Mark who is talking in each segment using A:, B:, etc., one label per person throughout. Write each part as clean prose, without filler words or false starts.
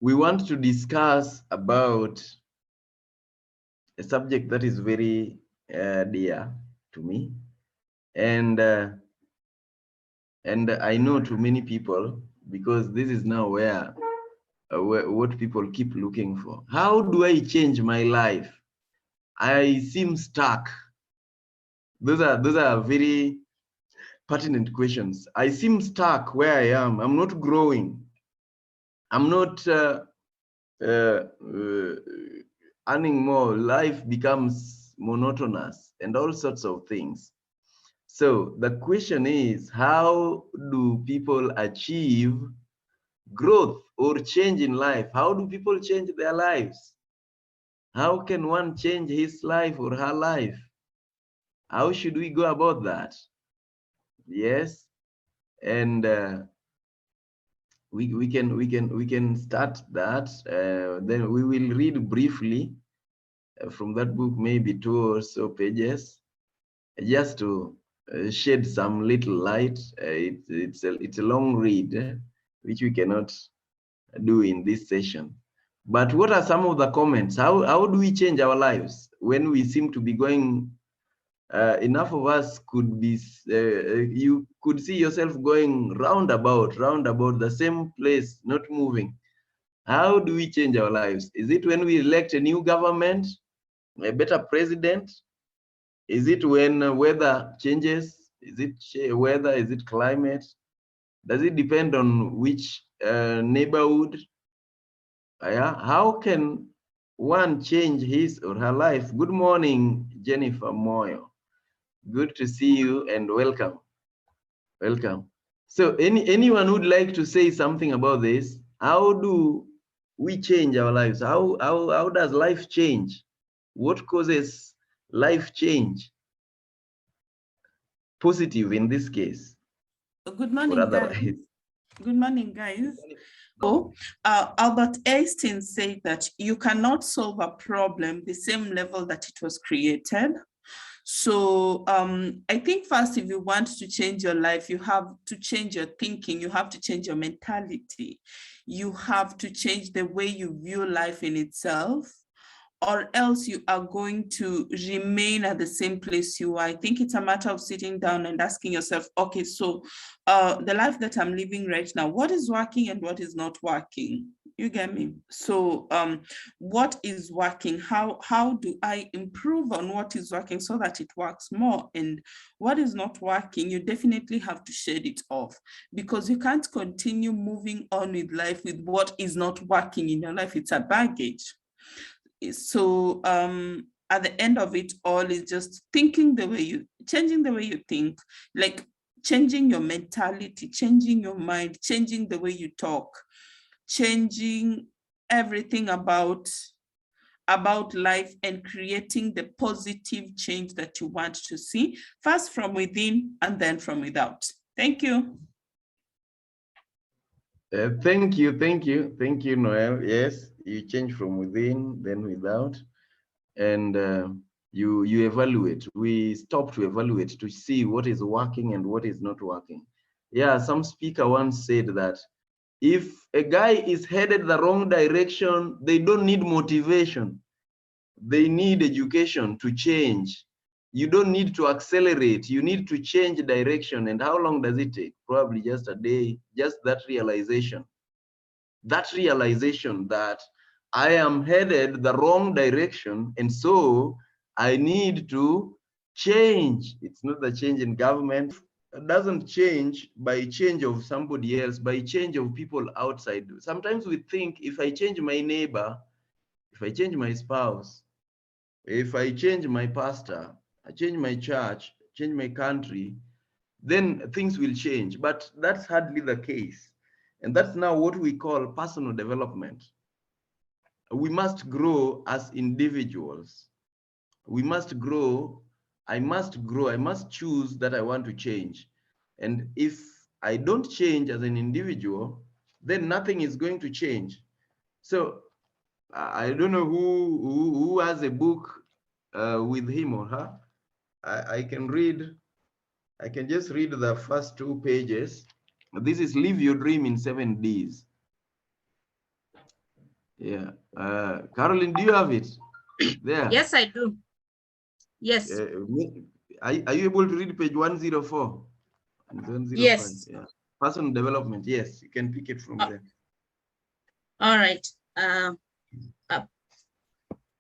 A: we want to discuss about a subject that is very dear to me, and I know to many people, because this is now where what people keep looking for. How do I change my life? I seem stuck. Those are very pertinent questions. I seem stuck where I am. I'm not growing. I'm not earning more. Life becomes monotonous and all sorts of things. So the question is, how do people achieve growth or change in life? How do people change their lives? How can one change his life or her life? How should we go about that? Yes, and we can start that. Then we will read briefly from that book, maybe 2 or so pages, just to shed some little light. It's a long read, which we cannot do in this session. But what are some of the comments? How do we change our lives when we seem to be going? Enough of us could be, you could see yourself going roundabout the same place, not moving. How do we change our lives? Is it when we elect a new government, a better president? Is it when weather changes? Is it weather? Is it climate? Does it depend on which neighborhood? Yeah. How can one change his or her life? Good morning, Jennifer Moyo. Good to see you and welcome. Welcome. So anyone would like to say something about this? How do we change our lives? How does life change? What causes life change? Positive in this case.
B: Good morning, guys. Good morning, guys. So, Albert Einstein said that you cannot solve a problem the same level that it was created. So I think first, if you want to change your life, you have to change your thinking, you have to change your mentality, you have to change the way you view life in itself, or else you are going to remain at the same place you are. I think it's a matter of sitting down and asking yourself, okay, so the life that I'm living right now, what is working and what is not working? You get me? So what is working? How do I improve on what is working so that it works more? And what is not working, you definitely have to shed it off, because you can't continue moving on with life with what is not working in your life. It's a baggage. So at the end of it all is just changing the way you think, like changing your mentality, changing your mind, changing the way you talk, changing everything about life, and creating the positive change that you want to see, first from within and then from without. Thank you.
A: Thank you, Noel. Yes, you change from within, then without, and you evaluate. We stop to evaluate to see what is working and what is not working. Yeah, some speaker once said that if a guy is headed the wrong direction, they don't need motivation. They need education to change. You don't need to accelerate. You need to change direction. And how long does it take? Probably just a day, just that realization. That realization that I am headed the wrong direction, and so I need to change. It's not the change in government. It doesn't change by change of somebody else, by change of people outside. Sometimes we think if I change my neighbor, if I change my spouse, if I change my pastor, I change my church, change my country, then things will change. But that's hardly the case. And that's now what we call personal development. We must grow as individuals. We must grow. I must grow. I must choose that I want to change. And if I don't change as an individual, then nothing is going to change. So I don't know who has a book with him or her. I can read. I can just read the first 2 pages. This is Live Your Dream in 7 Ds. Yeah. Caroline, do you have it there?
C: Yes, I do. Yes.
A: Are you able to read page 104 and 105?
C: Yes.
A: Yeah. Personal development. Yes, you can pick it from there.
C: All right.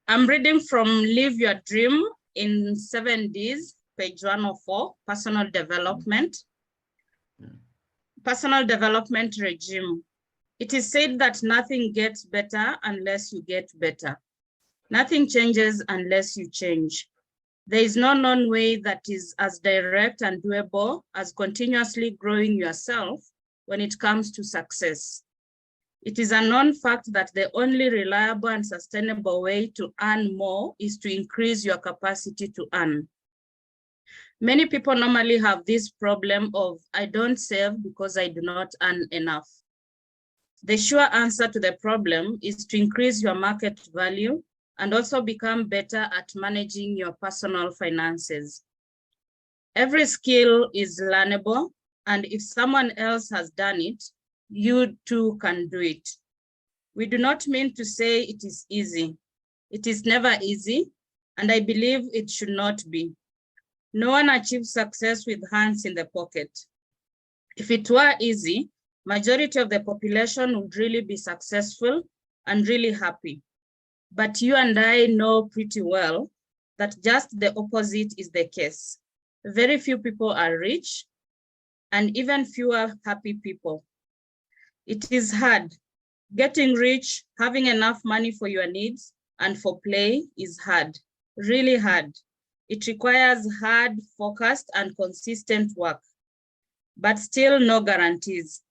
C: I'm reading from Live Your Dream in 7 Ds, page 104, personal development.
A: Yeah.
C: Personal development regime. It is said that nothing gets better unless you get better. Nothing changes unless you change. There is no known way that is as direct and doable as continuously growing yourself when it comes to success. It is a known fact that the only reliable and sustainable way to earn more is to increase your capacity to earn. Many people normally have this problem of, I don't save because I do not earn enough. The sure answer to the problem is to increase your market value and also become better at managing your personal finances. Every skill is learnable, and if someone else has done it, you too can do it. We do not mean to say it is easy. It is never easy, and I believe it should not be. No one achieves success with hands in the pocket. If it were easy, majority of the population would really be successful and really happy. But you and I know pretty well that just the opposite is the case. Very few people are rich and even fewer happy people. It is hard. Getting rich, having enough money for your needs and for play is hard, really hard. It requires hard, focused and consistent work, but still no guarantees.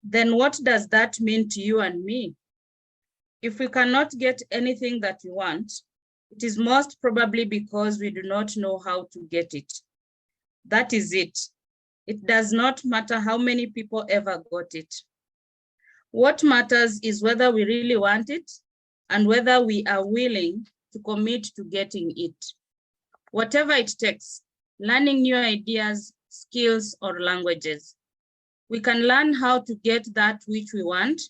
C: Then what does that mean to you and me? If we cannot get anything that we want, it is most probably because we do not know how to get it. That is it. It does not matter how many people ever got it. What matters is whether we really want it and whether we are willing to commit to getting it. Whatever it takes, learning new ideas, skills, or languages. We can learn how to get that which we want,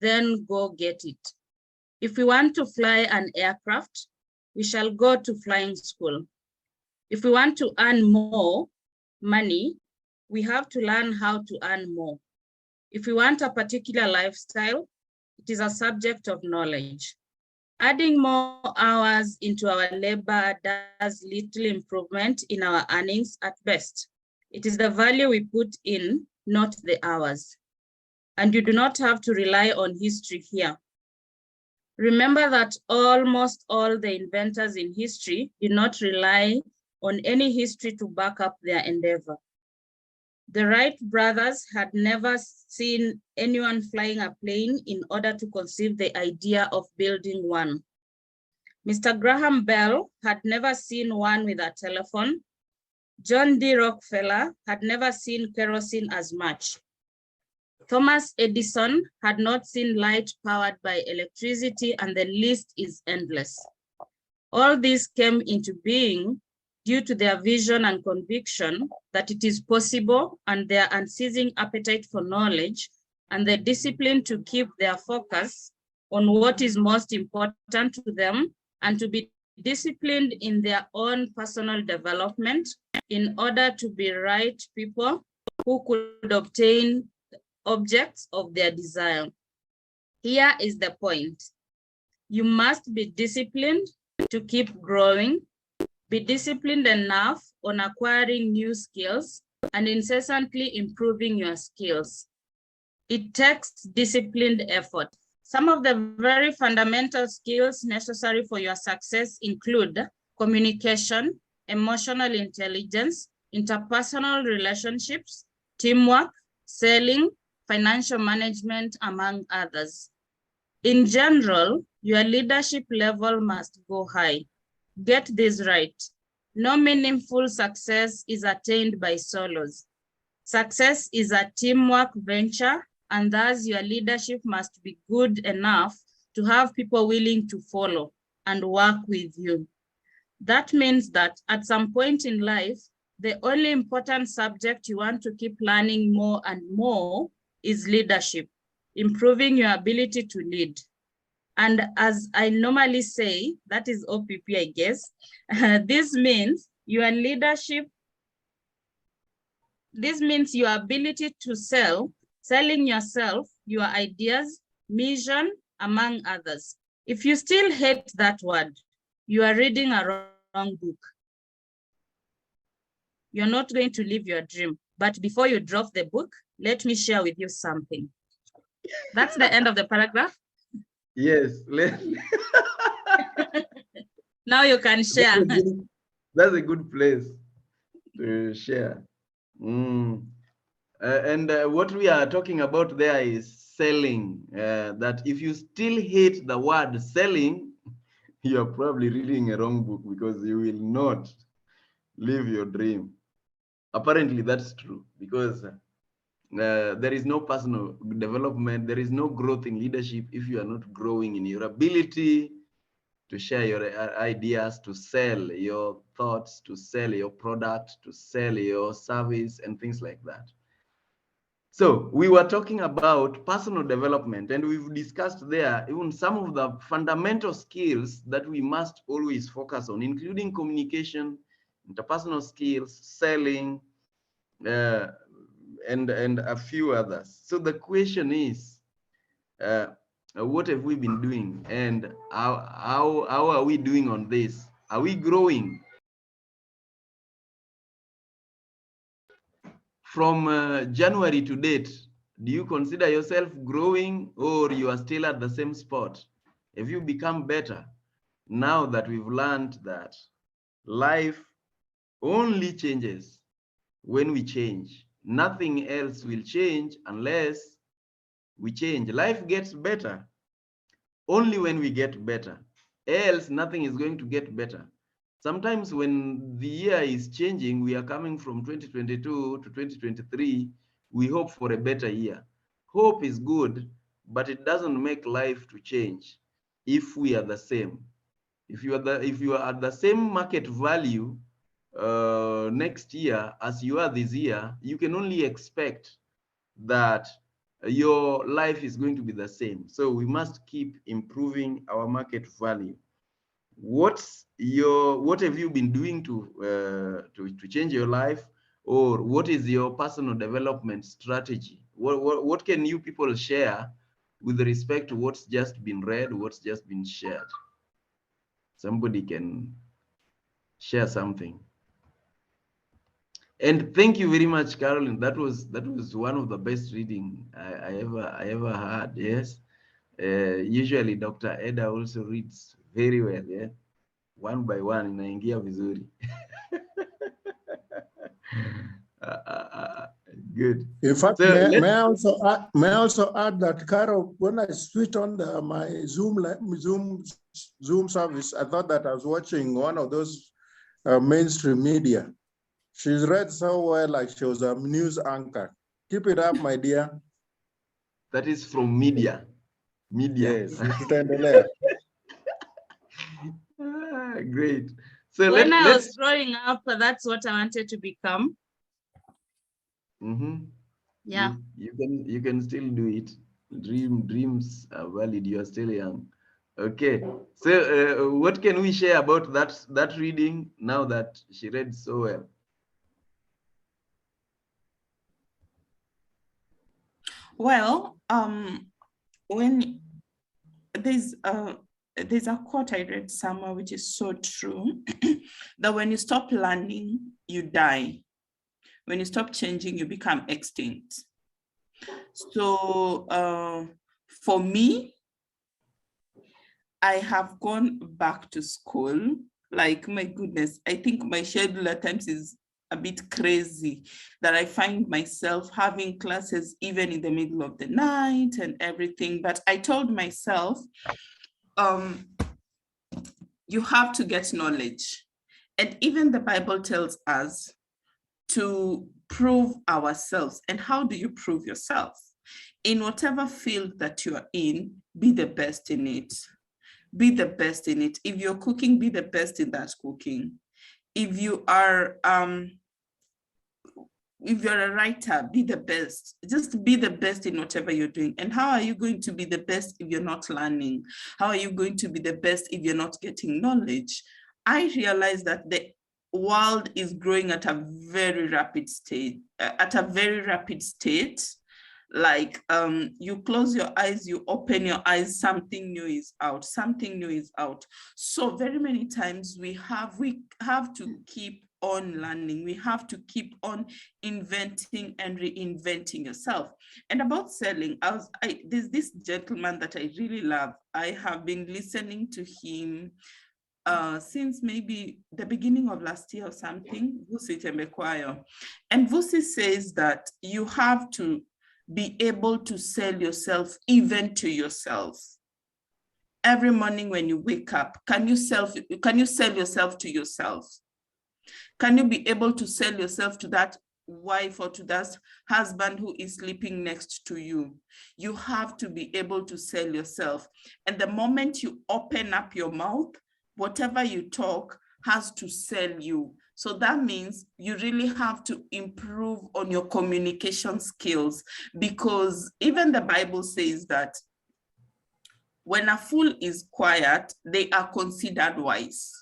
C: then go get it. If we want to fly an aircraft, we shall go to flying school. If we want to earn more money, we have to learn how to earn more. If we want a particular lifestyle, it is a subject of knowledge. Adding more hours into our labor does little improvement in our earnings at best. It is the value we put in, not the hours. And you do not have to rely on history here. Remember that almost all the inventors in history did not rely on any history to back up their endeavor. The Wright brothers had never seen anyone flying a plane in order to conceive the idea of building one. Mr. Graham Bell had never seen one with a telephone. John D. Rockefeller had never seen kerosene as much. Thomas Edison had not seen light powered by electricity, and the list is endless. All this came into being due to their vision and conviction that it is possible, and their unceasing appetite for knowledge and the discipline to keep their focus on what is most important to them and to be disciplined in their own personal development in order to be right people who could obtain objects of their desire. Here is the point. You must be disciplined to keep growing, be disciplined enough on acquiring new skills and incessantly improving your skills. It takes disciplined effort. Some of the very fundamental skills necessary for your success include communication, emotional intelligence, interpersonal relationships, teamwork, selling, financial management, among others. In general, your leadership level must go high. Get this right. No meaningful success is attained by solos. Success is a teamwork venture, and thus your leadership must be good enough to have people willing to follow and work with you. That means that at some point in life, the only important subject you want to keep learning more and more is leadership, improving your ability to lead. And as I normally say, that is OPP, I guess. This means your leadership. This means your ability to selling yourself, your ideas, mission, among others. If you still hate that word, you are reading a wrong book. You're not going to live your dream. But before you drop the book, let me share with you something. That's the end of the paragraph.
A: Yes.
C: Now you can share.
A: That's a good place to share. And what we are talking about there is selling. That if you still hate the word selling, you're probably reading a wrong book, because you will not live your dream. Apparently, that's true, because there is no personal development, there is no growth in leadership if you are not growing in your ability to share your ideas, to sell your thoughts, to sell your product, to sell your service, and things like that. So we were talking about personal development, and we've discussed there even some of the fundamental skills that we must always focus on, including communication, interpersonal skills, selling, and a few others. So the question is, what have we been doing, and how are we doing on this? Are we growing? From January to date, do you consider yourself growing, or you are still at the same spot? Have you become better now that we've learned that life only changes when we change? Nothing else will change unless we change. Life gets better only when we get better, else nothing is going to get better. Sometimes when the year is changing, we are coming from 2022 to 2023, we hope for a better year. Hope is good, but it doesn't make life to change if we are the same. If you are at the same market value next year as you are this year, you can only expect that your life is going to be the same. So we must keep improving our market value. What have you been doing to change your life, or what is your personal development strategy? What can you people share with respect to what's just been read, what's just been shared? Somebody can share something. And thank you very much, Carolyn. That was one of the best reading I ever had. Yes. Usually Dr. Eda also reads very well. Yeah. One by one inaingia vizuri. Good.
D: In fact,
A: So
D: may I also add that, Carol, when I switched on my Zoom service, I thought that I was watching one of those mainstream media. She's read so well, like she was a news anchor. Keep it up, my dear.
A: That is from media.
D: Yes,
A: great. So
C: when I was growing up, that's what I wanted to become. Yeah.
A: You can still do it. Dreams are valid. You are still young. Okay. So what can we share about that reading now that she read so well?
B: Well, when there's a quote I read somewhere which is so true, that when you stop learning, you die. When you stop changing, you become extinct. So for me, I have gone back to school. Like, my goodness, I think my schedule at times is a bit crazy, that I find myself having classes even in the middle of the night and everything. But I told myself, you have to get knowledge. And even the Bible tells us to prove ourselves. And how do you prove yourself? In whatever field that you are in, be the best in it. Be the best in it. If you're cooking, be the best in that cooking. If you are If you're a writer, be the best. Just be the best in whatever you're doing. And how are you going to be the best if you're not learning? How are you going to be the best if you're not getting knowledge? I realize that the world is growing at a very rapid state, Like you close your eyes, you open your eyes, something new is out, something new is out. So very many times we have to keep on learning. We have to keep on inventing and reinventing yourself. And about selling, there's this gentleman that I really love. I have been listening to him since maybe the beginning of last year or something, Vusi Tembekwayo. And Vusi says that you have to be able to sell yourself even to yourself. Every morning when you wake up, can you sell yourself to yourself? Can you be able to sell yourself to that wife or to that husband who is sleeping next to you? You have to be able to sell yourself. And the moment you open up your mouth, whatever you talk has to sell you. So that means you really have to improve on your communication skills, because even the Bible says that when a fool is quiet, they are considered wise.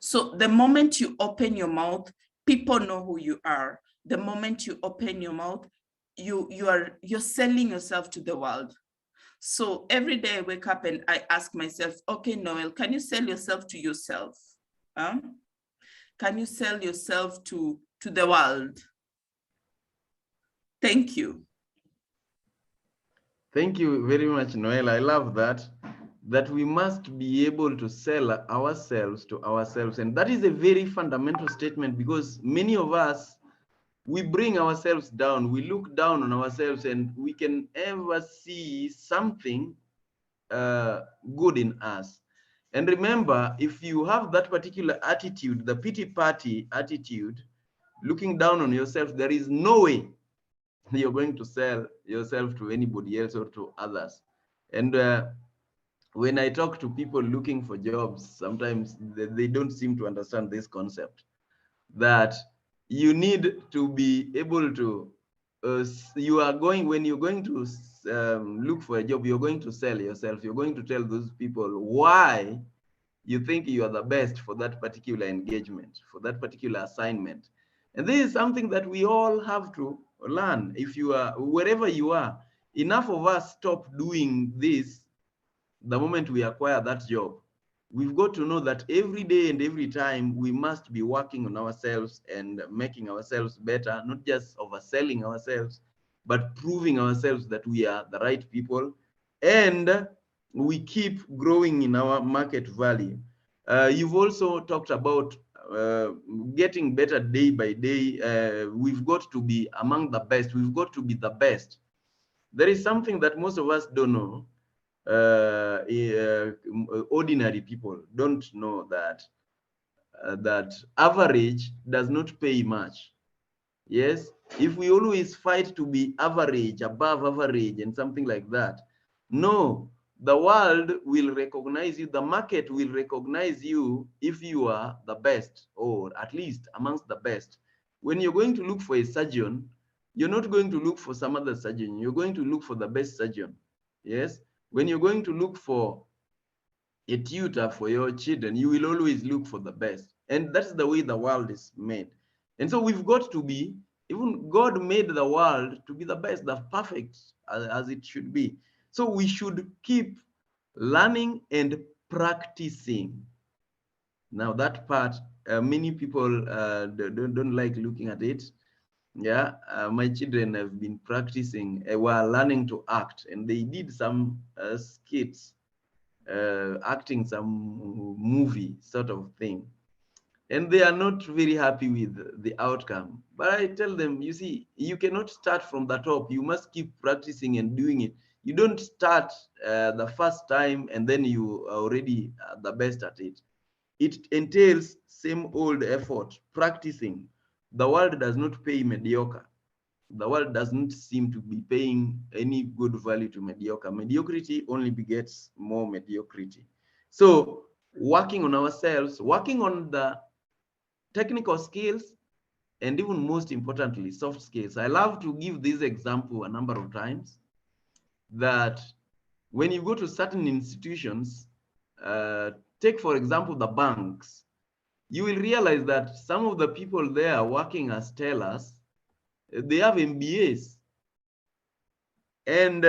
B: So the moment you open your mouth, people know who you are. The moment you open your mouth, you're selling yourself to the world. So every day I wake up and I ask myself, okay, Noel, can you sell yourself to yourself? Can you sell yourself to the world? Thank you.
A: Thank you very much, Noel. I love that we must be able to sell ourselves to ourselves. And that is a very fundamental statement, because many of us, we bring ourselves down. We look down on ourselves, and we can ever see something good in us. And remember, if you have that particular attitude, the pity party attitude, looking down on yourself, there is no way you're going to sell yourself to anybody else or to others. And when I talk to people looking for jobs, sometimes they don't seem to understand this concept, that you need to be able to, when you're going to look for a job, you're going to sell yourself. You're going to tell those people why you think you are the best for that particular engagement, for that particular assignment. And this is something that we all have to learn. If you are, wherever you are, enough of us stop doing this the moment we acquire that job. We've got to know that every day and every time we must be working on ourselves and making ourselves better, not just overselling ourselves, but proving ourselves that we are the right people, and we keep growing in our market value. You've also talked about getting better day by day. We've got to be among the best. We've got to be the best. There is something that most of us don't know. Ordinary people don't know that average does not pay much. Yes, if we always fight to be average, above average, and something like that, no, the world will recognize you, the market will recognize you if you are the best, or at least amongst the best. When you're going to look for a surgeon, you're not going to look for some other surgeon, you're going to look for the best surgeon. Yes, when you're going to look for a tutor for your children, you will always look for the best. And that's the way the world is made. And so we've got to be, even God made the world to be the best, the perfect as it should be. So we should keep learning and practicing. Now that part, many people don't like looking at it. Yeah, my children have been practicing while learning to act, and they did some skits, acting some movie sort of thing, and they are not very happy with the outcome. But I tell them, you see, you cannot start from the top. You must keep practicing and doing it. You don't start the first time and then you are already the best at it. It entails same old effort, practicing. The world does not pay mediocre. The world doesn't seem to be paying any good value to mediocre. Mediocrity only begets more mediocrity. So working on ourselves, working on the technical skills, and even most importantly, soft skills. I love to give this example a number of times, that when you go to certain institutions, take for example the banks, you will realize that some of the people there working as tellers, they have MBAs. And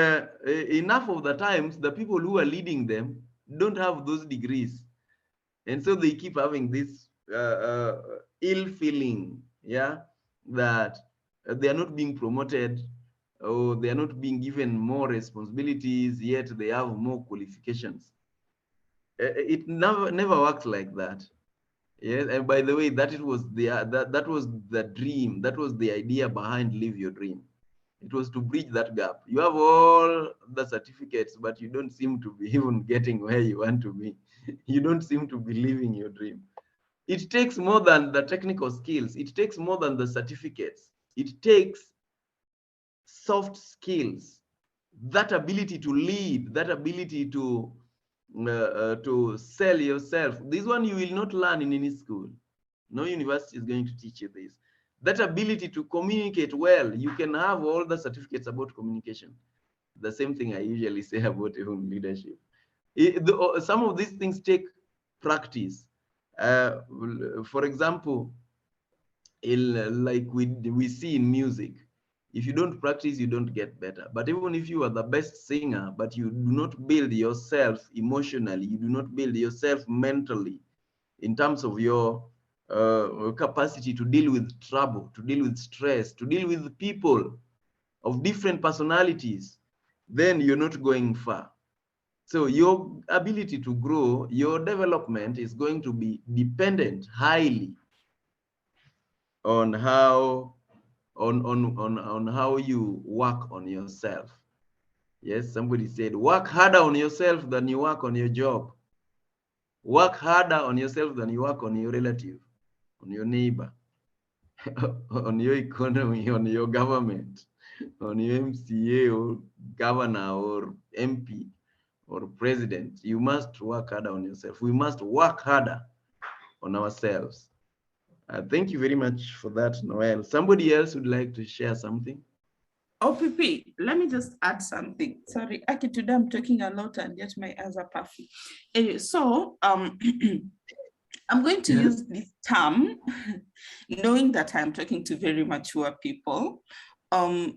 A: enough of the times, the people who are leading them don't have those degrees. And so they keep having this ill feeling, yeah, that they are not being promoted, or they are not being given more responsibilities, yet they have more qualifications. It never works like that. Yes, and by the way, that was the dream, that was the idea behind Live Your Dream. It was to bridge that gap. You have all the certificates, but you don't seem to be even getting where you want to be. You don't seem to be living your dream. It takes more than the technical skills. It takes more than the certificates. It takes soft skills, that ability to lead, that ability to sell yourself. This one you will not learn in any school. No university is going to teach you this. That ability to communicate well. You can have all the certificates about communication. The same thing I usually say about even leadership. Some of these things take practice. For example, like we see in music, if you don't practice, you don't get better. But even if you are the best singer, but you do not build yourself emotionally, you do not build yourself mentally, in terms of your capacity to deal with trouble, to deal with stress, to deal with people of different personalities, then you're not going far. So your ability to grow, your development is going to be dependent highly on how you work on yourself. Yes, somebody said, work harder on yourself than you work on your job. Work harder on yourself than you work on your relative, on your neighbor, on your economy, on your government, on your MCA or governor or MP or president. You must work harder on yourself. We must work harder on ourselves. Thank you very much for that, Noel. Somebody else would like to share something?
B: OPP, let me just add something. Sorry, Aki, today I'm talking a lot and yet my eyes are puffy. So, I'm going to use this term, knowing that I'm talking to very mature people.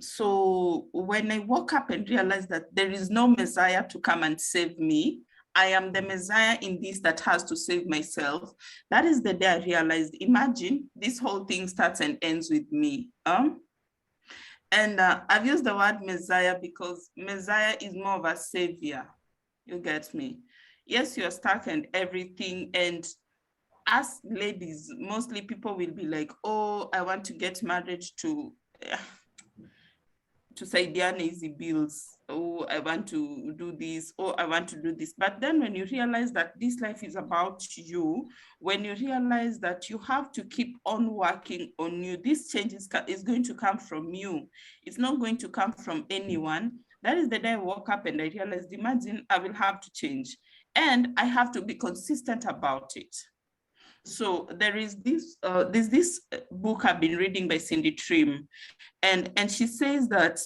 B: So when I woke up and realized that there is no Messiah to come and save me, I am the Messiah in this that has to save myself. That is the day I realized, imagine this whole thing starts and ends with me. And I've used the word Messiah because Messiah is more of a savior. You get me? Yes, you're stuck and everything. And as ladies, mostly people will be like, oh, I want to get married to Saidiane Easy Bills. Oh, I want to do this. Oh, I want to do this. But then when you realize that this life is about you, when you realize that you have to keep on working on you, this change is going to come from you. It's not going to come from anyone. That is the day I woke up and I realized, imagine I will have to change. And I have to be consistent about it. So there is this book I've been reading by Cindy Trim, and she says that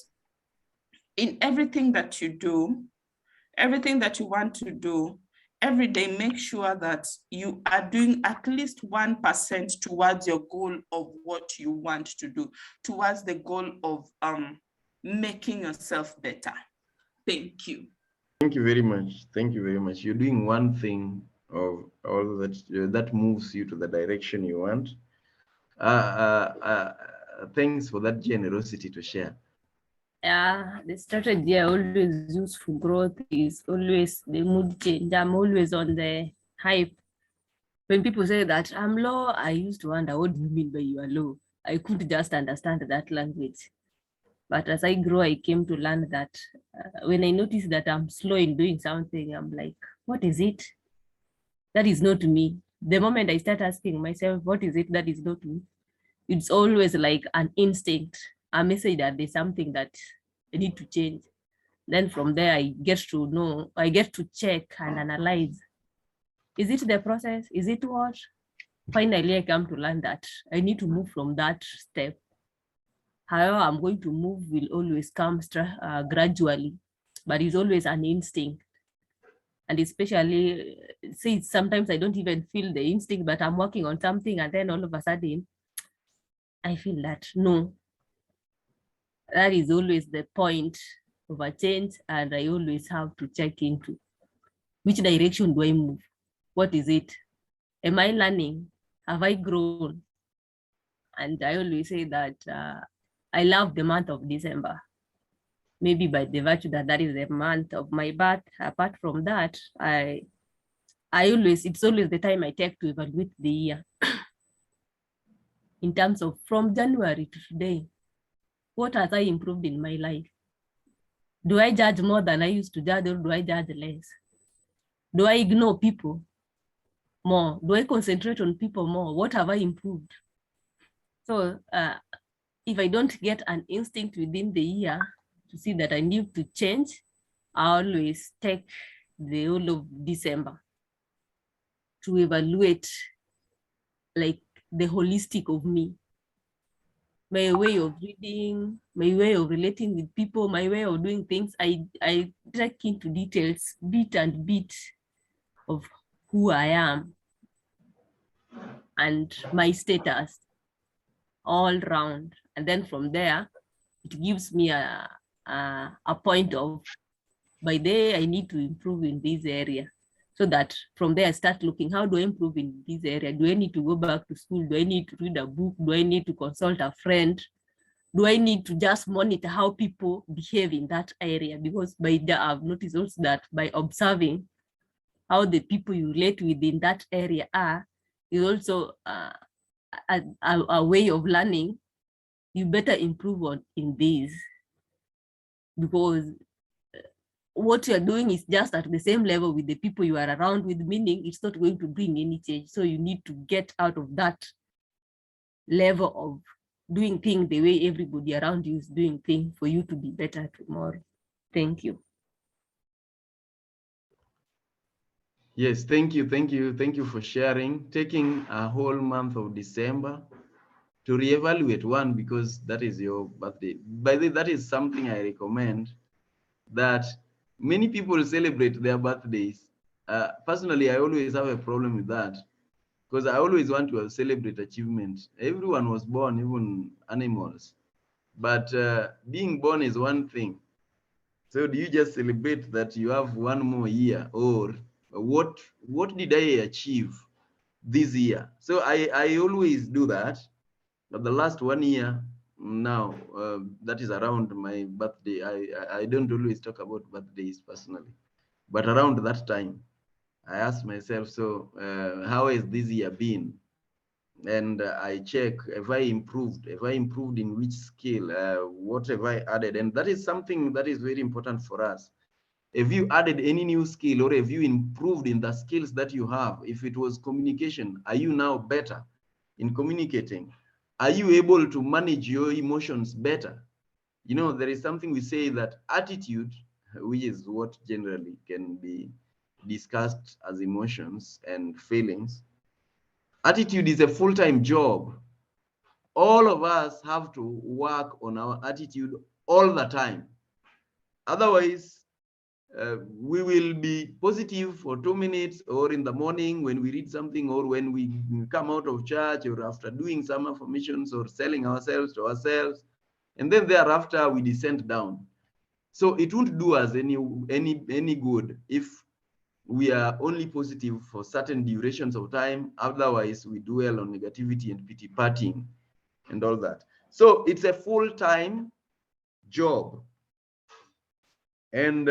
B: in everything that you do, everything that you want to do, every day, make sure that you are doing at least 1% towards your goal of what you want to do, towards the goal of making yourself better. Thank you.
A: Thank you very much. Thank you very much. You're doing one thing of all that moves you to the direction you want. Thanks for that generosity to share.
E: Yeah, the strategy I always use for growth is always the mood change. I'm always on the hype. When people say that I'm low, I used to wonder, what do you mean by you are low? I couldn't just understand that language. But as I grow, I came to learn that when I notice that I'm slow in doing something, I'm like, what is it? That is not me. The moment I start asking myself, what is it that is not me? It's always like an instinct, a message that there's something that I need to change. Then from there, I get to know, I get to check and analyze. Is it the process? Is it what? finally I come to learn that I need to move from that step. However, I'm going to move will always come gradually, but it's always an instinct. And especially, say sometimes I don't even feel the instinct, but I'm working on something, and then all of a sudden, I feel that no, that is always the point of a change, and I always have to check into which direction do I move? What is it? Am I learning? Have I grown? And I always say that I love the month of December. Maybe by the virtue that that is the month of my birth. Apart from that, it's always the time I take to evaluate the year. In terms of from January to today, what has I improved in my life? Do I judge more than I used to judge, or do I judge less? Do I ignore people more? Do I concentrate on people more? What have I improved? So if I don't get an instinct within the year to see that I need to change, I always take the whole of December to evaluate like the holistic of me, my way of reading, my way of relating with people, my way of doing things. I take into details, bit and bit of who I am and my status all round. And then from there, it gives me a point of, by day, I need to improve in this area. So that from there, I start looking, how do I improve in this area? Do I need to go back to school? Do I need to read a book? Do I need to consult a friend? Do I need to just monitor how people behave in that area? Because I've noticed also that by observing how the people you relate with in that area are, is also a way of learning. You better improve on in this, because what you're doing is just at the same level with the people you are around with, meaning it's not going to bring any change. So you need to get out of that level of doing things the way everybody around you is doing things for you to be better tomorrow. Thank you.
A: Yes, thank you, thank you, thank you for sharing. Taking a whole month of December to reevaluate one, because that is your birthday. By the way, that is something I recommend, that many people celebrate their birthdays. Personally, I always have a problem with that, because I always want to celebrate achievement. Everyone was born, even animals. But being born is one thing. So do you just celebrate that you have one more year, or what did I achieve this year? So I always do that. But the last 1 year now, that is around my birthday. I don't always talk about birthdays personally, but around that time, I ask myself, so how has this year been? And I check if I improved in which skill, what have I added? And that is something that is very important for us. If you added any new skill, or if you improved in the skills that you have, if it was communication, are you now better in communicating? Are you able to manage your emotions better? You know, there is something we say that attitude, which is what generally can be discussed as emotions and feelings, attitude is a full-time job. All of us have to work on our attitude all the time. Otherwise, we will be positive for 2 minutes, or in the morning when we read something, or when we come out of church, or after doing some affirmations, or selling ourselves to ourselves, and then thereafter we descend down. So it won't do us any good if we are only positive for certain durations of time. Otherwise, we dwell on negativity and pity partying and all that. So it's a full-time job. And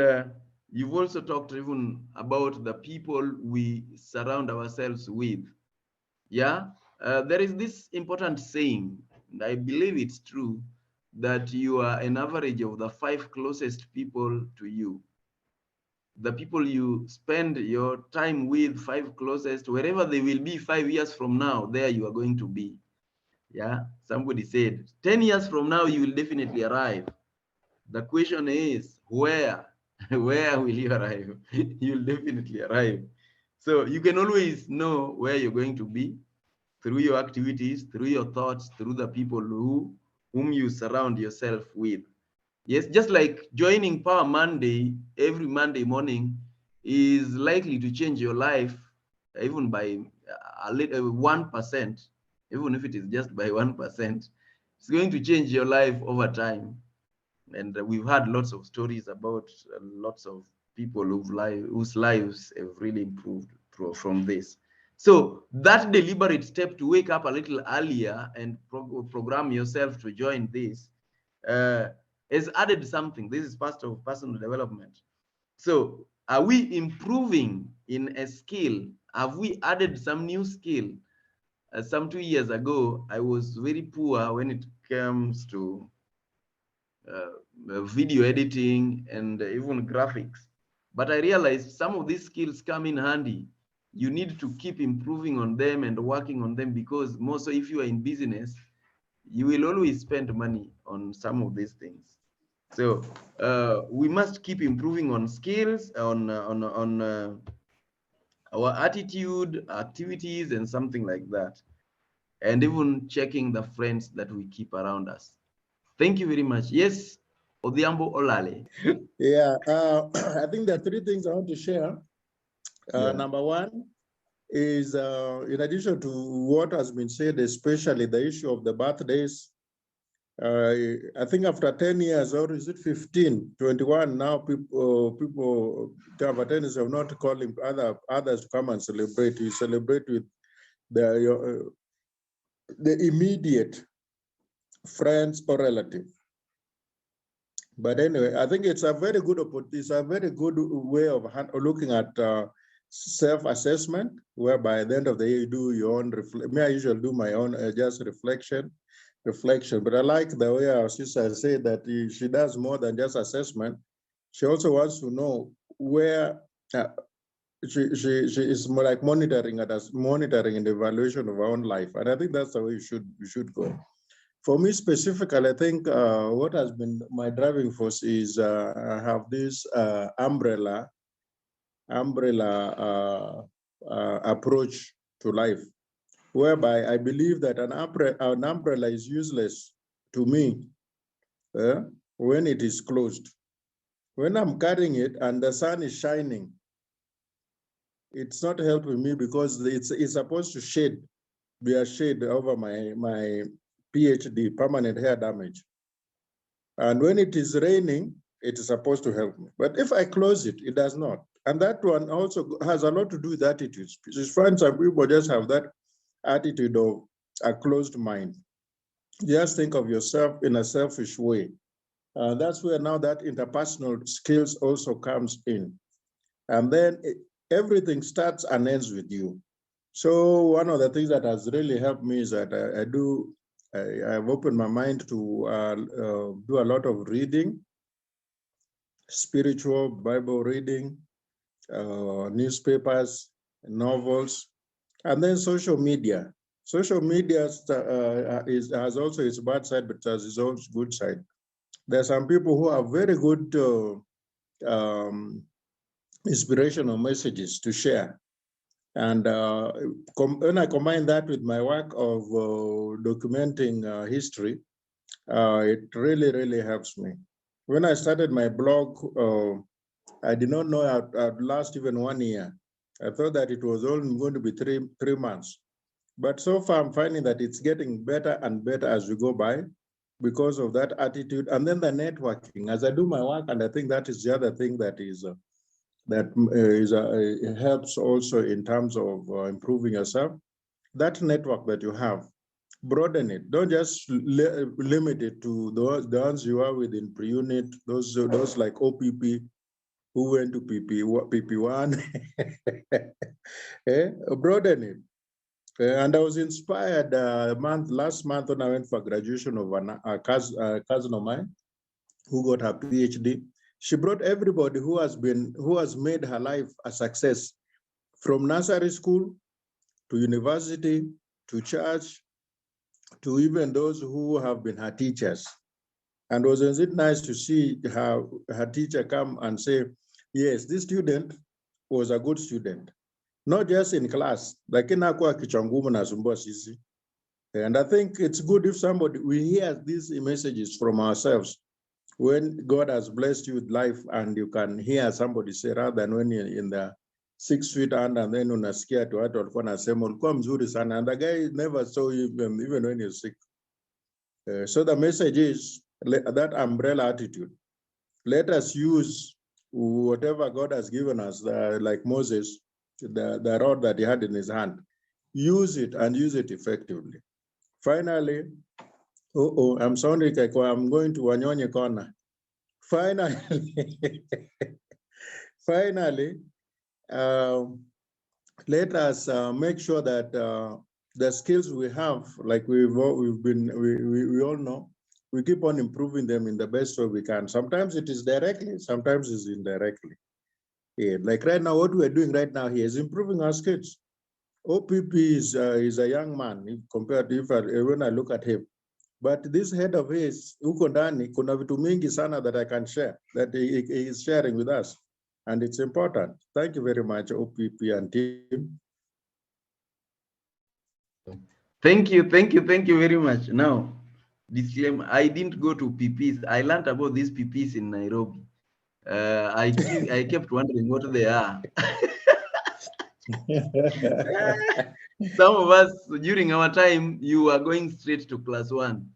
A: you've also talked even about the people we surround ourselves with. Yeah, there is this important saying, and I believe it's true, that you are an average of the 5 closest people to you. The people you spend your time with, 5 closest, wherever they will be 5 years from now, there you are going to be. Yeah, somebody said 10 years from now, you will definitely arrive. The question is, where? Where will you arrive? You'll definitely arrive. So you can always know where you're going to be. through your activities, through your thoughts, through the people whom you surround yourself with. Yes, just like joining Power Monday every Monday morning is likely to change your life even by a little 1%, even if it is just by 1%, it's going to change your life over time. And we've had lots of stories about lots of people whose lives have really improved from this. So that deliberate step to wake up a little earlier and program yourself to join this has added something. This is part of personal development. So are we improving in a skill? Have we added some new skill? Some 2 years ago, I was very poor when it comes to video editing and even graphics. But I realized some of these skills come in handy. You need to keep improving on them and working on them, because most if you are in business, you will always spend money on some of these things. So we must keep improving on skills, on our attitude, activities, and something like that. And even checking the friends that we keep around us. Thank you very much. Yes, Odhiambo Olale.
D: Yeah, I think there are three things I want to share.
A: Yeah.
D: Number one is, in addition to what has been said, especially the issue of the birthdays, I think after 10 years, or is it 15, 21, now people Tavatenis have not calling others to come and celebrate. You celebrate with the immediate friends or relative. But anyway, I think it's a very good way of looking at self-assessment, whereby at the end of the year you do your own I usually do my own just reflection. But I like the way our sister said that she does more than just assessment. She also wants to know where she is more like monitoring and the evaluation of our own life. And I think that's the way you should go. For me specifically, I think what has been my driving force is I have this umbrella approach to life, whereby I believe that an umbrella is useless to me when it is closed. When I'm carrying it and the sun is shining, it's not helping me, because it's supposed to be a shade over my PhD, permanent hair damage. And when it is raining, it is supposed to help me. But if I close it, it does not. And that one also has a lot to do with attitudes. Just find some people just have that attitude of a closed mind. Just think of yourself in a selfish way. That's where now that interpersonal skills also comes in. And then everything starts and ends with you. So one of the things that has really helped me is that I've opened my mind to do a lot of reading, spiritual Bible reading, newspapers, novels, and then social media. Social media has also its bad side, but has its own good side. There are some people who have very good inspirational messages to share. And when I combine that with my work of documenting history, it really, really helps me. When I started my blog, I did not know I'd last even 1 year. I thought that it was only going to be three months. But so far, I'm finding that it's getting better and better as we go by, because of that attitude. And then the networking, as I do my work, and I think that is the other thing that helps also in terms of improving yourself. That network that you have, broaden it. Don't just limit it to the ones you are within pre-unit, those like OPP, who went to PP1. Broaden it. And I was inspired last month when I went for graduation of a cousin of mine who got her PhD. She brought everybody who has made her life a success, from nursery school to university to church to even those who have been her teachers. And wasn't it nice to see her teacher come and say, yes, this student was a good student. not just in class, lakini hakuwa kichwa ngumu na sumbua sisi. And I think it's good if we hear these messages from ourselves when God has blessed you with life and you can hear somebody say, rather than when you're in the 6 feet under and then unasikia tu watu walikuwa nasema ulikuwa mzuri sana, and the guy never saw you even when you're sick. So the message is that umbrella attitude. Let us use whatever God has given us, like Moses, the rod that he had in his hand. Use it and use it effectively. Finally, I'm sounding like I'm going to Wanyonyi corner. Finally, let us make sure that the skills we have, like we all know, we keep on improving them in the best way we can. Sometimes it is directly, sometimes it's indirectly. Yeah, like right now, what we're doing right now here is improving our skills. OPP is a young man compared to when I look at him. But this head of his, huko ndani, kuna vitu mingi sana that I can share, that he is sharing with us. And it's important. Thank you very much, OPP and team.
A: Thank you very much. Now, disclaimer, I didn't go to PPs. I learned about these PPs in Nairobi. I kept wondering what they are. Some of us, during our time, you are going straight to class 1.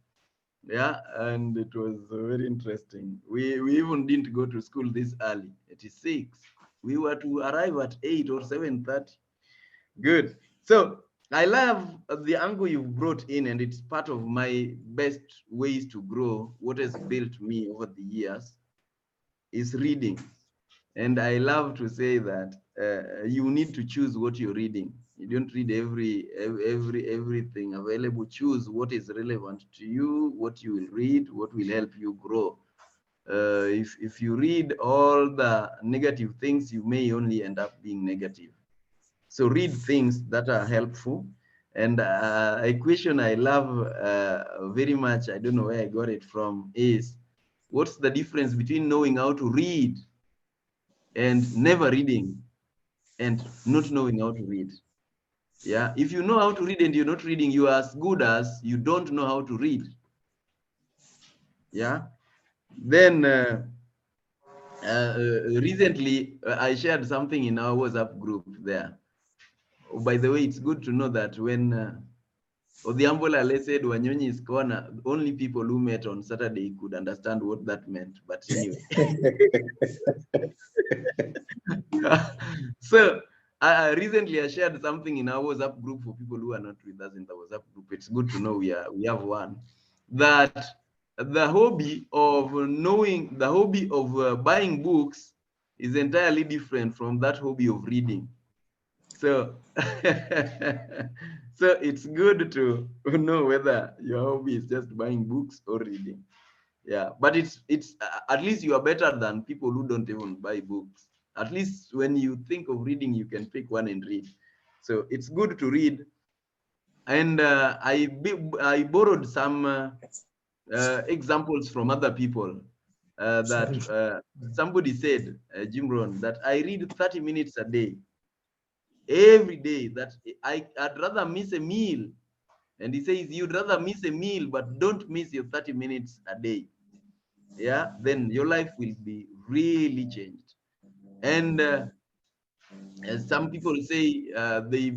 A: Yeah, and it was very interesting. We even didn't go to school this early. It is 6. We were to arrive at 8 or 7:30. Good. So I love the angle you've brought in, and it's part of my best ways to grow. What has built me over the years is reading. And I love to say that you need to choose what you're reading. You don't read everything available. Choose what is relevant to you, what you will read, what will help you grow. If you read all the negative things, you may only end up being negative. So read things that are helpful. And a question I love very much, I don't know where I got it from, is what's the difference between knowing how to read and never reading and not knowing how to read? Yeah, if you know how to read and you're not reading, you are as good as you don't know how to read. Yeah. Then recently I shared something in our WhatsApp group there. Oh, by the way, it's good to know that when Odhiambola said Wanyonyi's corner, only people who met on Saturday could understand what that meant. But anyway. So recently I shared something in our WhatsApp group for people who are not with us in the WhatsApp group. It's good to know we have one, that the hobby of buying books is entirely different from that hobby of reading. So so it's good to know whether your hobby is just buying books or reading. Yeah, but it's at least you are better than people who don't even buy books. At least when you think of reading, you can pick one and read. So it's good to read. And I borrowed some examples from other people that somebody said, Jim Rohn, that I read 30 minutes a day. Every day, that I'd rather miss a meal. And he says, you'd rather miss a meal, but don't miss your 30 minutes a day. Yeah, then your life will be really changed. And as some people say, they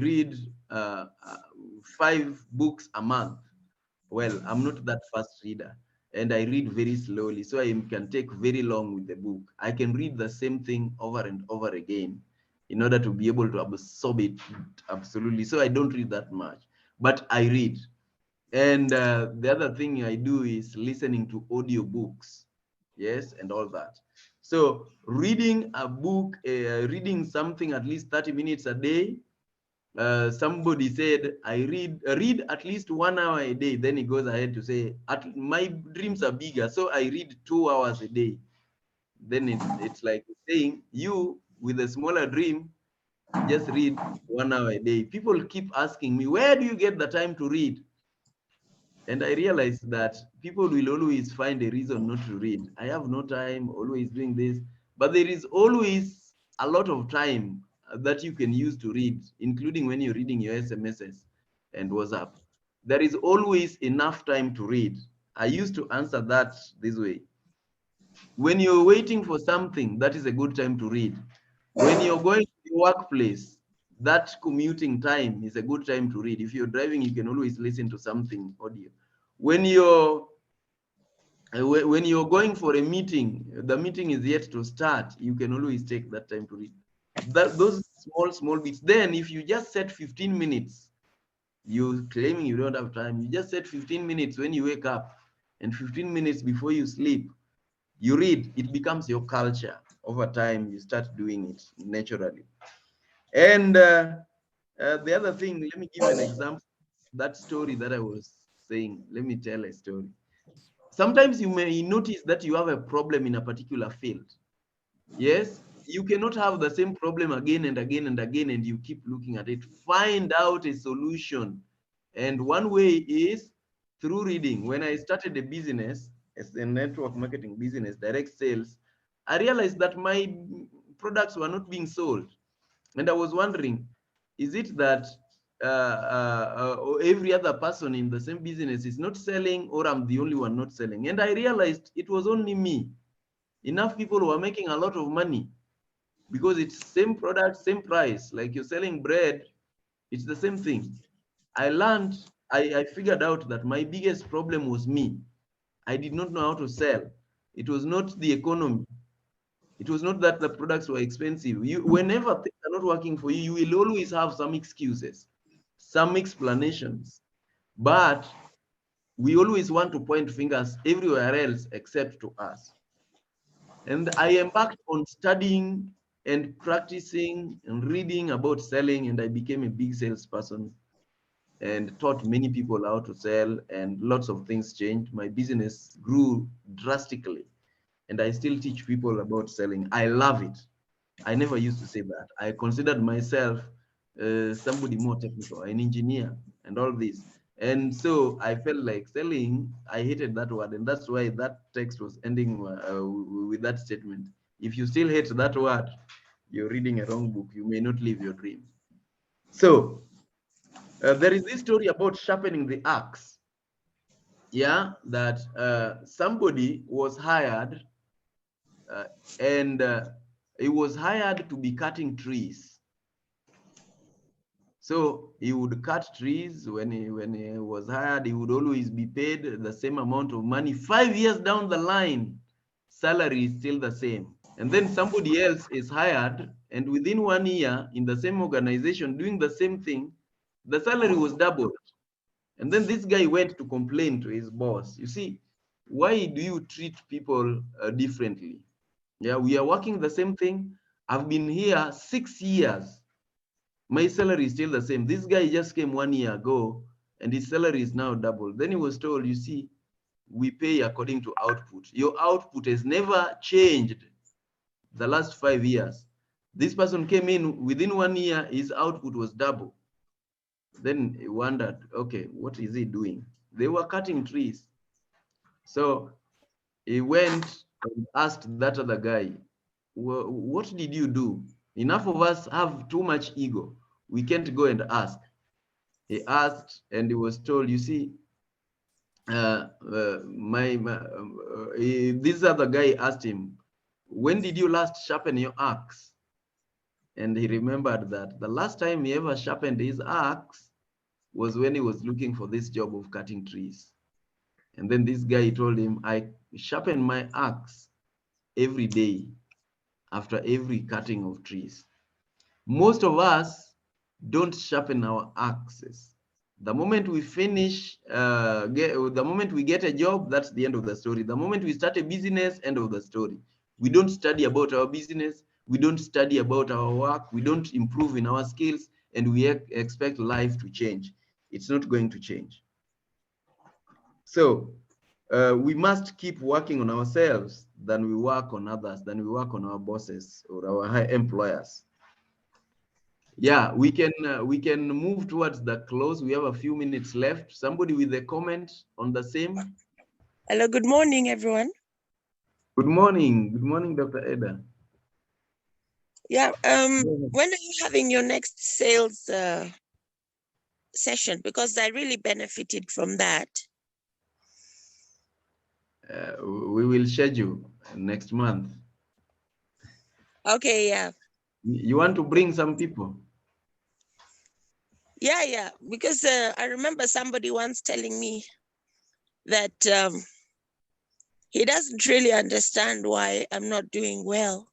A: read 5 books a month. Well, I'm not that fast reader, and I read very slowly, so I can take very long with the book. I can read the same thing over and over again in order to be able to absorb it absolutely. So I don't read that much, but I read. And the other thing I do is listening to audiobooks, yes, and all that. So reading a book, reading something at least 30 minutes a day. Somebody said, I read at least 1 hour a day. Then he goes ahead to say, my dreams are bigger, so I read 2 hours a day. Then it's like saying, you with a smaller dream, just read 1 hour a day. People keep asking me, where do you get the time to read? And I realized that people will always find a reason not to read. I have no time, always doing this. But there is always a lot of time that you can use to read, including when you're reading your SMSs and WhatsApp. There is always enough time to read. I used to answer that this way. When you're waiting for something, that is a good time to read. When you're going to the workplace, that commuting time is a good time to read. If you're driving, you can always listen to something audio. When you're going for a meeting, the meeting is yet to start, you can always take that time to read. Those small bits. Then if you just set 15 minutes, you're claiming you don't have time. You just set 15 minutes when you wake up and 15 minutes before you sleep. You read, it becomes your culture. Over time, you start doing it naturally. And the other thing, let me give you an example. That story that I was saying, let me tell a story. Sometimes you may notice that you have a problem in a particular field. Yes, you cannot have the same problem again and again and again, and you keep looking at it. Find out a solution. And one way is through reading. When I started a business, as a network marketing business, direct sales, I realized that my products were not being sold. And I was wondering, is it that every other person in the same business is not selling, or I'm the only one not selling? And I realized it was only me. Enough people were making a lot of money because it's same product, same price. Like you're selling bread, it's the same thing. I learned, I figured out that my biggest problem was me. I did not know how to sell. It was not the economy. It was not that the products were expensive. Whenever things are not working for you, you will always have some excuses, some explanations. But we always want to point fingers everywhere else except to us. And I embarked on studying and practicing and reading about selling, and I became a big salesperson and taught many people how to sell, and lots of things changed. My business grew drastically, and I still teach people about selling. I love it. I never used to say that. I considered myself somebody more technical, an engineer and all this. And so I felt like selling, I hated that word. And that's why that text was ending with that statement. If you still hate that word, you're reading a wrong book. You may not live your dream. So there is this story about sharpening the axe. Yeah, that somebody was hired and he was hired to be cutting trees. So he would cut trees. When he was hired, he would always be paid the same amount of money. 5 years down the line, salary is still the same. And then somebody else is hired, and within 1 year in the same organization doing the same thing, the salary was doubled. And then this guy went to complain to his boss. You see, why do you treat people differently? Yeah, we are working the same thing. I've been here 6 years. My salary is still the same. This guy just came 1 year ago and his salary is now double. Then he was told, you see, we pay according to output. Your output has never changed the last 5 years. This person came in within 1 year, his output was double. Then he wondered, okay, what is he doing? They were cutting trees. So he went and asked that other guy, well, what did you do? Enough of us have too much ego. We can't go and ask. He asked and he was told, you see, this other guy asked him, when did you last sharpen your axe? And he remembered that the last time he ever sharpened his axe was when he was looking for this job of cutting trees. And then this guy told him, I sharpen my axe every day after every cutting of trees. Most of us don't sharpen our axes. The moment we finish, the moment we get a job, that's the end of the story. The moment we start a business, end of the story. We don't study about our business. We don't study about our work. We don't improve in our skills, and we expect life to change. It's not going to change. So we must keep working on ourselves than we work on others, than we work on our bosses or our high employers. Yeah, we can move towards the close. We have a few minutes left. Somebody with a comment on the same?
F: Hello, good morning, everyone.
A: Good morning. Good morning, Dr. Eda.
F: Yeah. When are you having your next sales session? Because I really benefited from that.
A: We will schedule next month.
F: Okay, yeah.
A: You want to bring some people?
F: Yeah. Because I remember somebody once telling me that he doesn't really understand why I'm not doing well.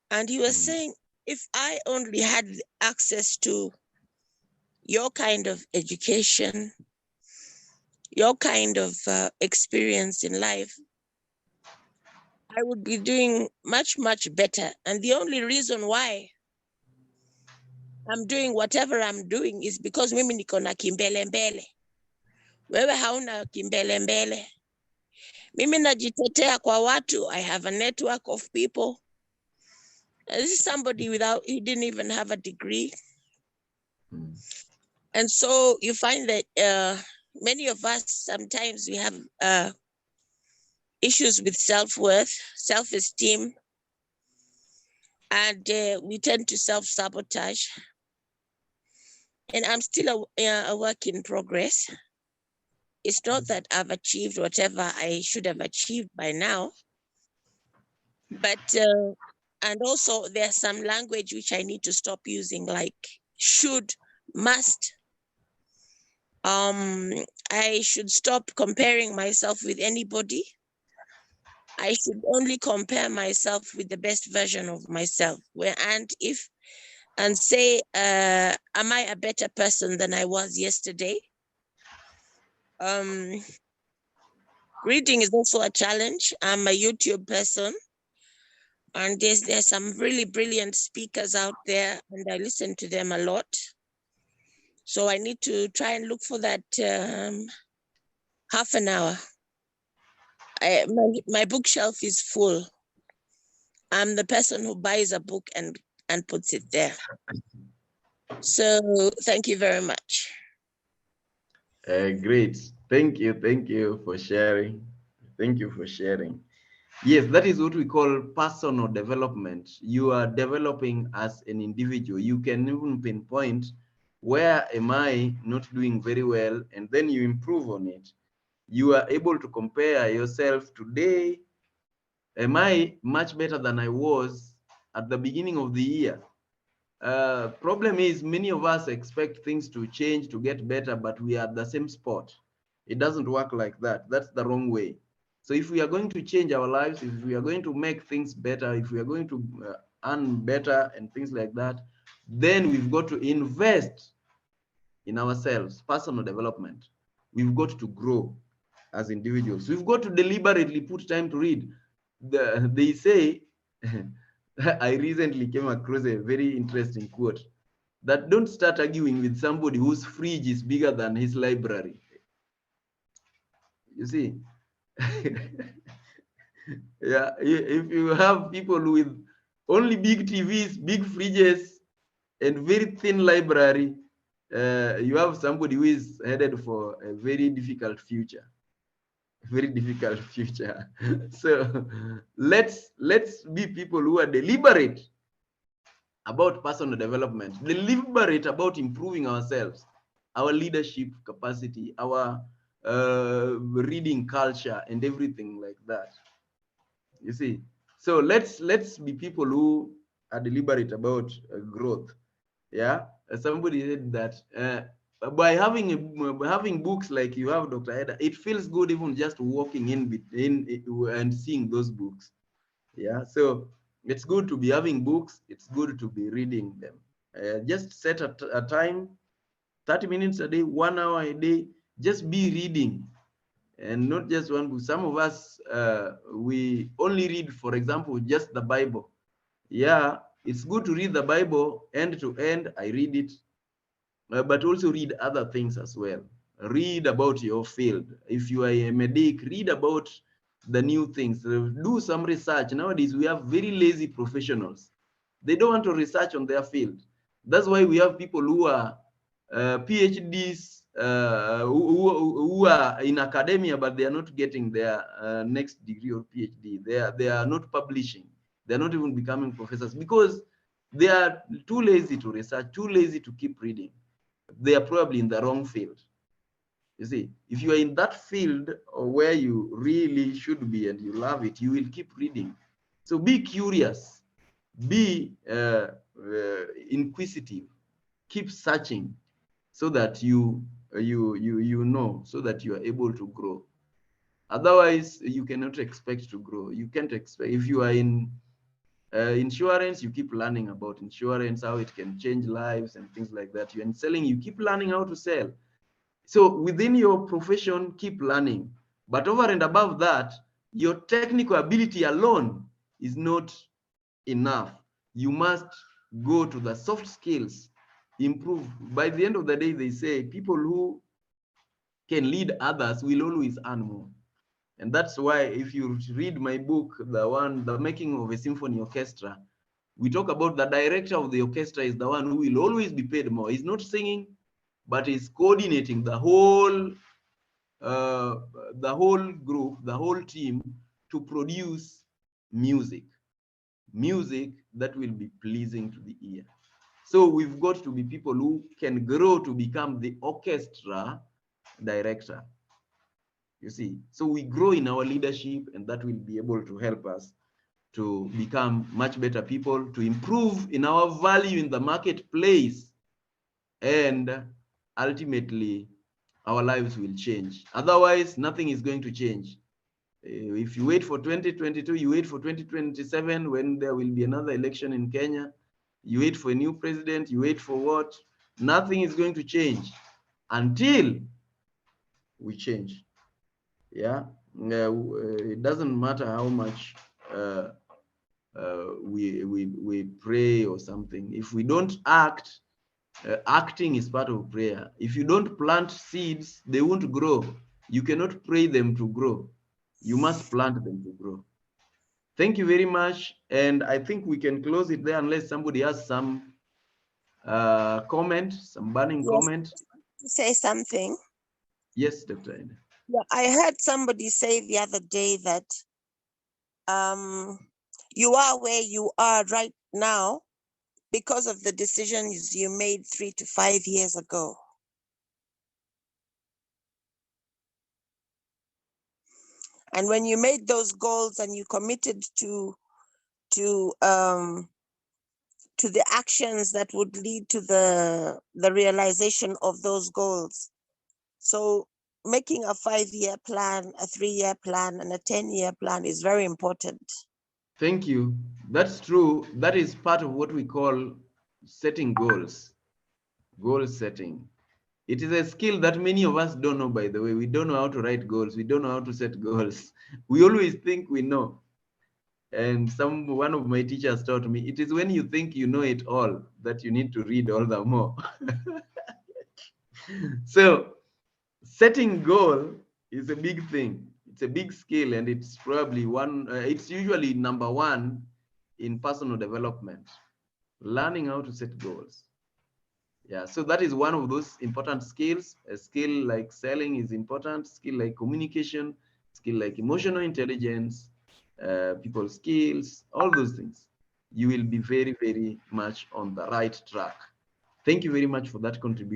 F: And he was saying, if I only had access to your kind of education, your kind of experience in life, I would be doing much, much better. And the only reason why I'm doing whatever I'm doing is because mimi niko na kimbele mbele. Wewe hauna kimbele mbele. Mimi najitetea kwa watu. I have a network of people. This is somebody he didn't even have a degree. And so you find that many of us, sometimes we have issues with self-worth, self-esteem, and we tend to self-sabotage. And I'm still a work in progress. It's not that I've achieved whatever I should have achieved by now, but, and also there's some language which I need to stop using, like should, must. I should stop comparing myself with anybody. I should only compare myself with the best version of myself. And say, am I a better person than I was yesterday? Reading is also a challenge. I'm a YouTube person, and there's some really brilliant speakers out there, and I listen to them a lot. So I need to try and look for that half an hour. My bookshelf is full. I'm the person who buys a book and puts it there. So thank you very much.
A: Great. Thank you for sharing. Thank you for sharing. Yes, that is what we call personal development. You are developing as an individual. You can even pinpoint, where am I not doing very well? And then you improve on it. You are able to compare yourself today. Am I much better than I was at the beginning of the year? Problem is, many of us expect things to change, to get better, but we are at the same spot. It doesn't work like that. That's the wrong way. So if we are going to change our lives, if we are going to make things better, if we are going to earn better and things like that, then we've got to invest in ourselves, personal development. We've got to grow as individuals. We've got to deliberately put time to read. They say, I recently came across a very interesting quote, that don't start arguing with somebody whose fridge is bigger than his library. You see, yeah, if you have people with only big TVs, big fridges, and very thin library, you have somebody who is headed for a very difficult future. Very difficult future. So let's be people who are deliberate about personal development, deliberate about improving ourselves, our leadership capacity, our reading culture, and everything like that. You see, so let's be people who are deliberate about growth. Yeah, somebody said that by having books like you have, Dr. Eda, it feels good even just walking in between and seeing those books. Yeah, so it's good to be having books. It's good to be reading them. Just set a time, 30 minutes a day, 1 hour a day. Just be reading, and not just one book. Some of us, we only read, for example, just the Bible. Yeah, it's good to read the Bible end to end. I read it, but also read other things as well. Read about your field. If you are a medic, read about the new things. Do some research. Nowadays, we have very lazy professionals. They don't want to research on their field. That's why we have people who are PhDs, who are in academia, but they are not getting their next degree or PhD. They are not publishing. They're not even becoming professors because they are too lazy to research, too lazy to keep reading. They are probably in the wrong field. You see, if you are in that field or where you really should be and you love it, you will keep reading. So be curious, be inquisitive, keep searching, so that you know, so that you are able to grow. Otherwise, you cannot expect to grow. You can't expect. If you are in insurance, you keep learning about insurance, how it can change lives and things like that. You're in selling, you keep learning how to sell. So within your profession, keep learning. But over and above that, your technical ability alone is not enough. You must go to the soft skills, improve. By the end of the day, they say people who can lead others will always earn more. And that's why if you read my book, The Making of a Symphony Orchestra, we talk about the director of the orchestra is the one who will always be paid more. He's not singing, but he's coordinating the whole group, the whole team, to produce music that will be pleasing to the ear. So we've got to be people who can grow to become the orchestra director. You see, so we grow in our leadership, and that will be able to help us to become much better people, to improve in our value in the marketplace, and ultimately our lives will change. Otherwise, nothing is going to change. If you wait for 2022, you wait for 2027 when there will be another election in Kenya, you wait for a new president, you wait for what? Nothing is going to change until we change. Yeah, it doesn't matter how much we pray or something. If we don't act, acting is part of prayer. If you don't plant seeds, they won't grow. You cannot pray them to grow. You must plant them to grow. Thank you very much. And I think we can close it there unless somebody has some comment, some burning comment.
F: Say something.
A: Yes, Dr. Ida.
F: Yeah, I heard somebody say the other day that you are where you are right now because of the decisions you made 3 to 5 years ago. And when you made those goals and you committed to the actions that would lead to the realization of those goals. So making a 5-year plan, a 3-year plan, and a 10-year plan is very important.
A: Thank you. That's true. That is part of what we call setting goals, goal setting. It is a skill that many of us don't know, by the way. We don't know how to write goals. We don't know how to set goals. We always think we know. And one of my teachers taught me, it is when you think you know it all that you need to read all the more. So setting goal is a big thing. It's a big skill, and it's probably it's usually number one in personal development, learning how to set goals. Yeah, so that is one of those important skills. A skill like selling is important, skill like communication, skill like emotional intelligence, people skills, all those things. You will be very, very much on the right track. Thank you very much for that contribution.